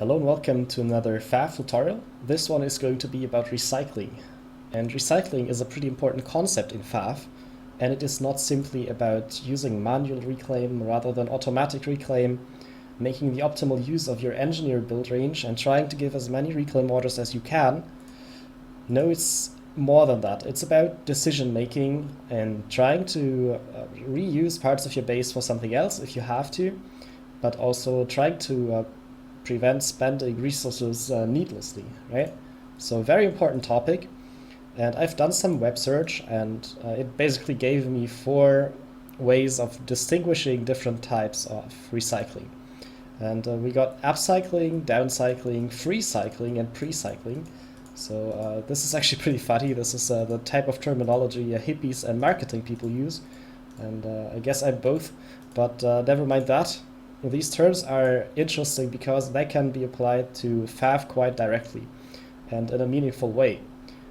Hello and welcome to another FAF tutorial. This one is going to be about recycling. And recycling is a pretty important concept in FAF, and it is not simply about using manual reclaim rather than automatic reclaim, making the optimal use of your engineer build range and trying to give as many reclaim orders as you can. No, it's more than that. It's about decision making and trying to reuse parts of your base for something else if you have to, but also trying to prevent spending resources needlessly, right? So very important topic. And I've done some web search, and it basically gave me 4 ways of distinguishing different types of recycling. And we got upcycling, downcycling, freecycling, and precycling. So this is actually pretty funny. This is the type of terminology hippies and marketing people use. And I guess I'm both, but never mind that. These terms are interesting because they can be applied to FAF quite directly and in a meaningful way.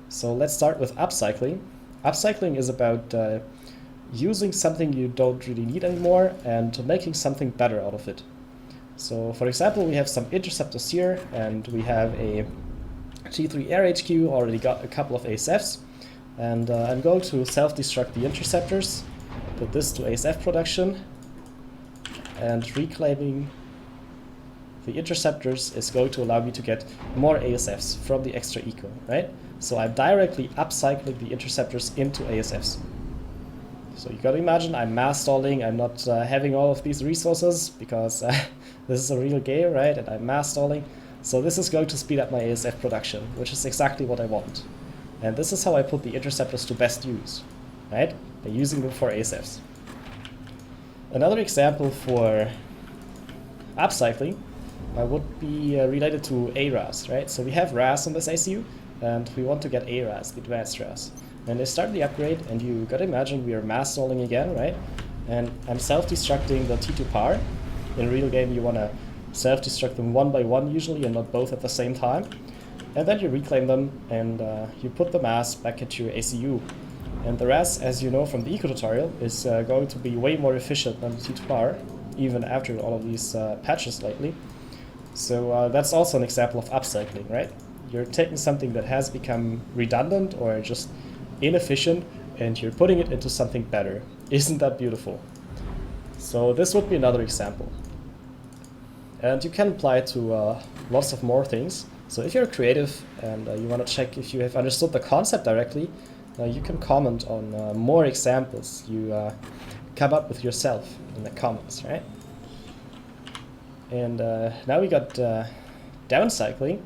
So let's start with upcycling. Upcycling is about using something you don't really need anymore and making something better out of it. So for example, we have some interceptors here, and we have a T3 Air HQ, already got a couple of ASFs, and I'm going to self-destruct the interceptors, put this to ASF production, and reclaiming the interceptors is going to allow me to get more ASFs from the extra eco, right? So I'm directly upcycling the interceptors into ASFs. So you gotta imagine I'm mass stalling, I'm not having all of these resources because this is a real game, right? And I'm mass stalling. So this is going to speed up my ASF production, which is exactly what I want. And this is how I put the interceptors to best use, right? By using them for ASFs. Another example for upcycling would be related to ARAS, right? So we have RAS on this ICU, and we want to get ARAS, the advanced RAS. And I start the upgrade, and you gotta imagine we are mass stalling again, right? And I'm self-destructing the T2 power. In real game, you wanna self-destruct them one by one usually, and not both at the same time. And then you reclaim them, and you put the mass back into your ACU. And the RAS, as you know from the eco tutorial, is going to be way more efficient than the T2 power, even after all of these patches lately. So that's also an example of upcycling, right? You're taking something that has become redundant or just inefficient, and you're putting it into something better. Isn't that beautiful? So this would be another example. And you can apply it to lots of more things. So if you're creative and you want to check if you have understood the concept directly, you can comment on more examples you come up with yourself in the comments, right? And now we got downcycling.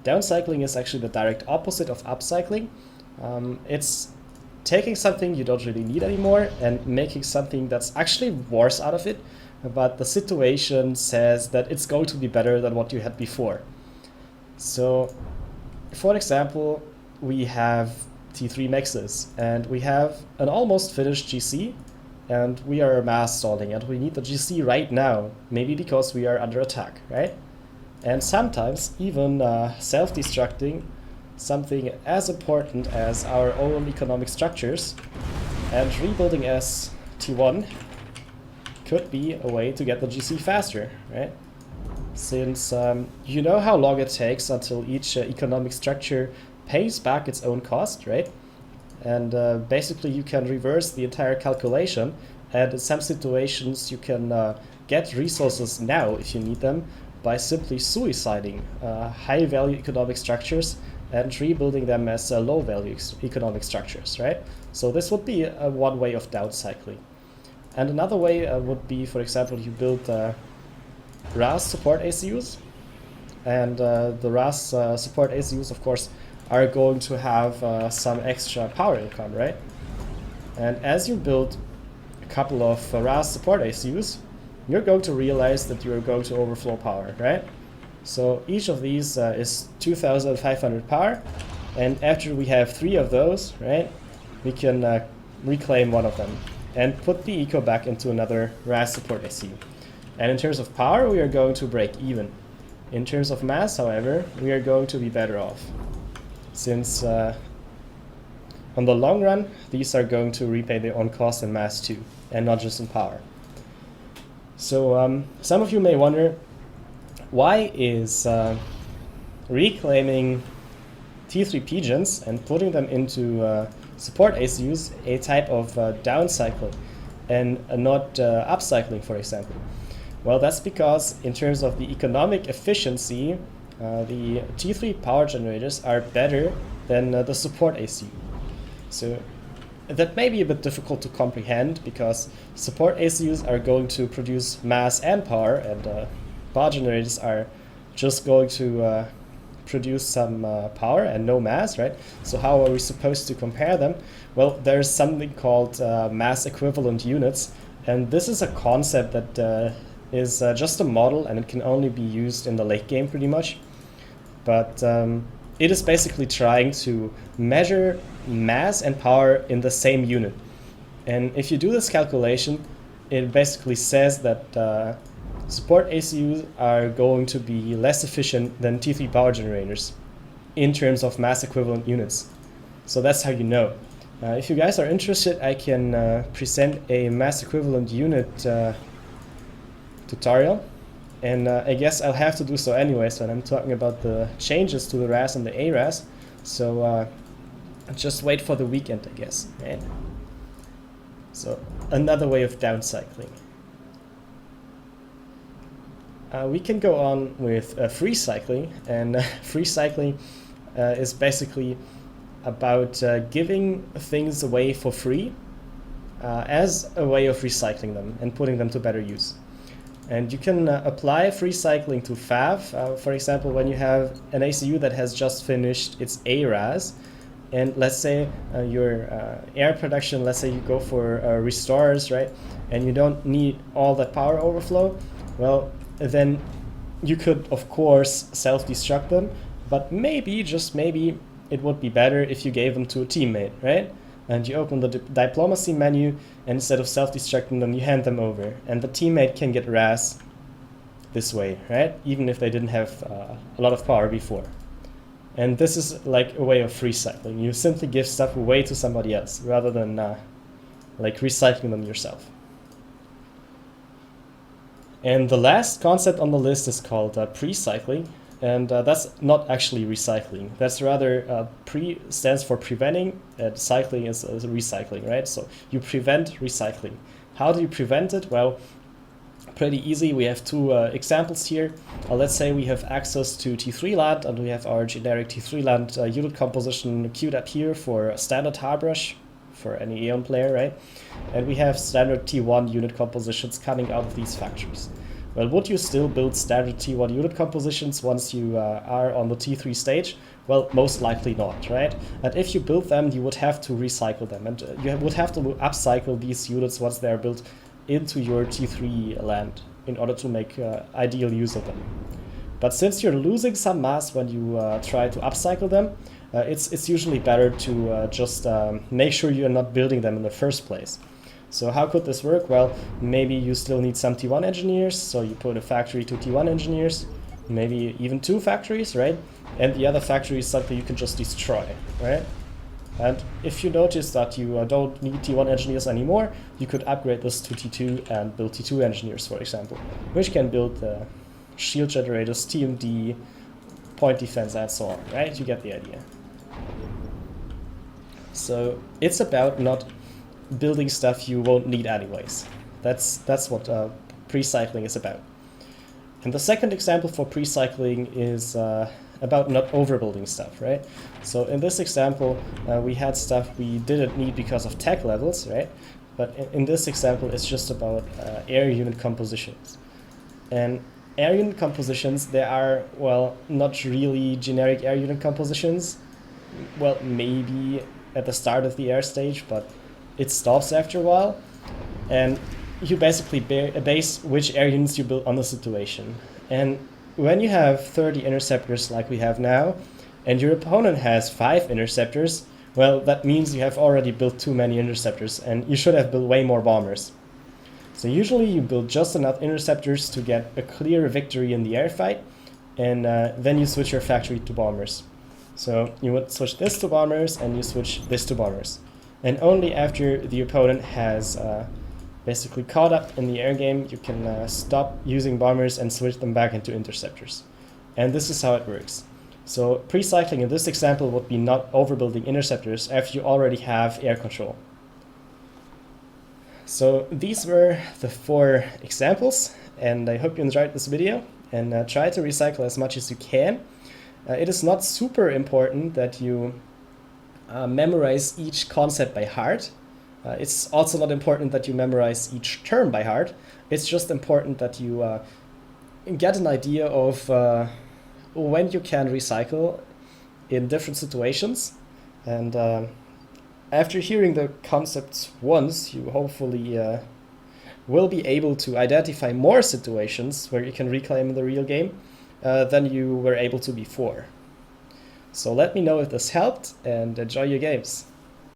Downcycling is actually the direct opposite of upcycling. It's taking something you don't really need anymore and making something that's actually worse out of it, but the situation says that it's going to be better than what you had before. So, for example, we have T3 mixes, and we have an almost finished GC, and we are mass stalling, and we need the GC right now, maybe because we are under attack, right? And sometimes even self-destructing something as important as our own economic structures and rebuilding as T1 could be a way to get the GC faster, right? Since you know how long it takes until each economic structure pays back its own cost, right? And basically you can reverse the entire calculation, and in some situations you can get resources now if you need them by simply suiciding high value economic structures and rebuilding them as low value economic structures, right? So this would be one way of downcycling. And another way would be, for example, you build RAS support ACUs, and the RAS support ACUs, of course, are going to have some extra power income, right? And as you build a couple of RAS support ACUs, you're going to realize that you're going to overflow power, right? So each of these is 2,500 power, and after we have 3 of those, right, we can reclaim one of them and put the eco back into another RAS support ACU. And in terms of power, we are going to break even. In terms of mass, however, we are going to be better off, since on the long run, these are going to repay their own cost in mass too, and not just in power. So some of you may wonder, Why is reclaiming T3 pigeons and putting them into support ACUs a type of downcycling and not upcycling, for example? Well, that's because in terms of the economic efficiency, the T3 power generators are better than the support ACU. So that may be a bit difficult to comprehend because support ACUs are going to produce mass and power, and power generators are just going to produce some power and no mass, right? So how are we supposed to compare them? Well, there's something called mass equivalent units, and this is a concept that is just a model, and it can only be used in the late game pretty much. But it is basically trying to measure mass and power in the same unit. And if you do this calculation, it basically says that support ACUs are going to be less efficient than T3 power generators in terms of mass equivalent units. So that's how you know. If you guys are interested, I can present a mass equivalent unit tutorial. And I guess I'll have to do so anyways when I'm talking about the changes to the RAS and the ARAS. So just wait for the weekend, I guess. Right? So another way of downcycling. We can go on with freecycling, and freecycling is basically about giving things away for free as a way of recycling them and putting them to better use. And you can apply freecycling to FAF, for example, when you have an ACU that has just finished its ARAS, and let's say your air production, let's say you go for restorers, right, and you don't need all that power overflow, well, then you could, of course, self-destruct them, but maybe, just maybe, it would be better if you gave them to a teammate, right? And you open the diplomacy menu, and instead of self-destructing them, you hand them over. And the teammate can get RAS this way, right? Even if they didn't have a lot of power before. And this is like a way of recycling. You simply give stuff away to somebody else, rather than like recycling them yourself. And the last concept on the list is called precycling. And that's not actually recycling. That's rather, pre stands for preventing, and cycling is recycling, right? So you prevent recycling. How do you prevent it? Well, pretty easy. We have two examples here. Let's say we have access to T3 land, and we have our generic T3 land unit composition queued up here for standard Harbrush for any Aeon player, right? And we have standard T1 unit compositions coming out of these factories. Well, would you still build standard T1 unit compositions once you are on the T3 stage? Well, most likely not, right? And if you build them, you would have to recycle them, and you would have to upcycle these units once they are built into your T3 land in order to make ideal use of them. But since you're losing some mass when you try to upcycle them, it's usually better to just make sure you're not building them in the first place. So how could this work? Well, maybe you still need some T1 engineers, so you put a factory to T1 engineers, maybe even two factories, right? And the other factory is something you can just destroy, right? And if you notice that you don't need T1 engineers anymore, you could upgrade this to T2 and build T2 engineers, for example, which can build shield generators, TMD, point defense, and so on, right? You get the idea. So it's about not building stuff you won't need anyways. That's what precycling is about. And the second example for precycling is about not overbuilding stuff, right? So in this example, we had stuff we didn't need because of tech levels, right? But in this example, it's just about air unit compositions. And air unit compositions, they are, well, not really generic air unit compositions. Well, maybe at the start of the air stage, but it stops after a while, and you basically base which air units you build on the situation. And when you have 30 interceptors like we have now, and your opponent has 5 interceptors, well, that means you have already built too many interceptors, and you should have built way more bombers. So usually you build just enough interceptors to get a clear victory in the air fight, and then you switch your factory to bombers. So you would switch this to bombers, and you switch this to bombers. And only after the opponent has basically caught up in the air game, you can stop using bombers and switch them back into interceptors. And this is how it works. So pre-cycling in this example would be not overbuilding interceptors after you already have air control. So these were the 4 examples, and I hope you enjoyed this video, and try to recycle as much as you can. It is not super important that you memorize each concept by heart. It's also not important that you memorize each term by heart. It's just important that you get an idea of when you can recycle in different situations. And after hearing the concepts once, you hopefully will be able to identify more situations where you can reclaim in the real game than you were able to before. So let me know if this helped, and enjoy your games.